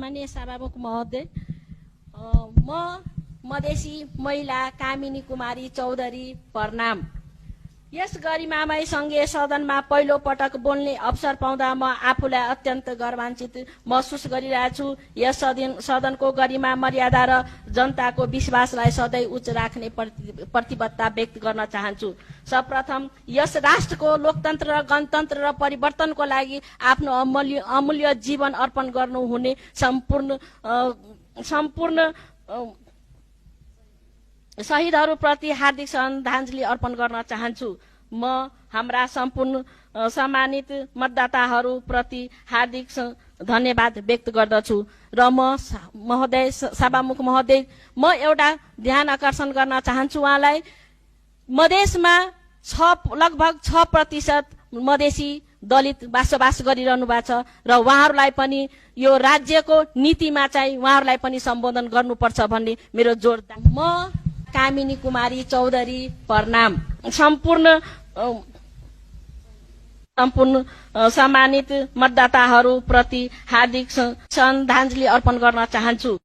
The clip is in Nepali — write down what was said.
माननीय सभामुख महोदय, म मधेसी महिला कामिनी कुमारी चौधरी प्रणाम। यस गरिमामय संघीय सदनमा पहिलो पटक बोल्ने अवसर पाउँदा म आफूलाई अत्यन्त गर्वान्वित महसुस गरिरहेछु। यस सदनको गरिमा, मर्यादा र जनताको विश्वासलाई सधैँ उच्च राख्ने प्रतिबद्धता व्यक्त गर्न चाहन्छु। सर्वप्रथम यस राष्ट्रको लोकतन्त्र र गणतन्त्र र परिवर्तनको लागि आफ्नो अमूल्य जीवन अर्पण गर्नुहुने सम्पूर्ण शहीदहरूप्रति हार्दिक श्रद्धाञ्जली अर्पण गर्न चाहन्छु। म हाम्रा सम्पूर्ण सम्मानित मतदाताहरूप्रति हार्दिक धन्यवाद व्यक्त गर्दछु। र म महोदय, सभामुख महोदय, म एउटा ध्यान आकर्षण गर्न चाहन्छु उहाँलाई। मधेसमा लगभग 6% मधेसी दलित बसोबास गरिरहनु भएको छ र उहाँहरूलाई पनि यो राज्यको नीतिमा चाहिँ उहाँहरूलाई पनि सम्बोधन गर्नुपर्छ भन्ने मेरो जोडदार। म कामिनी कुमारी चौधरी प्रणाम। सम्पूर्ण सम्मानित मतदाताहरूप्रति हार्दिक श्रद्धाञ्जली अर्पण गर्न चाहन्छु।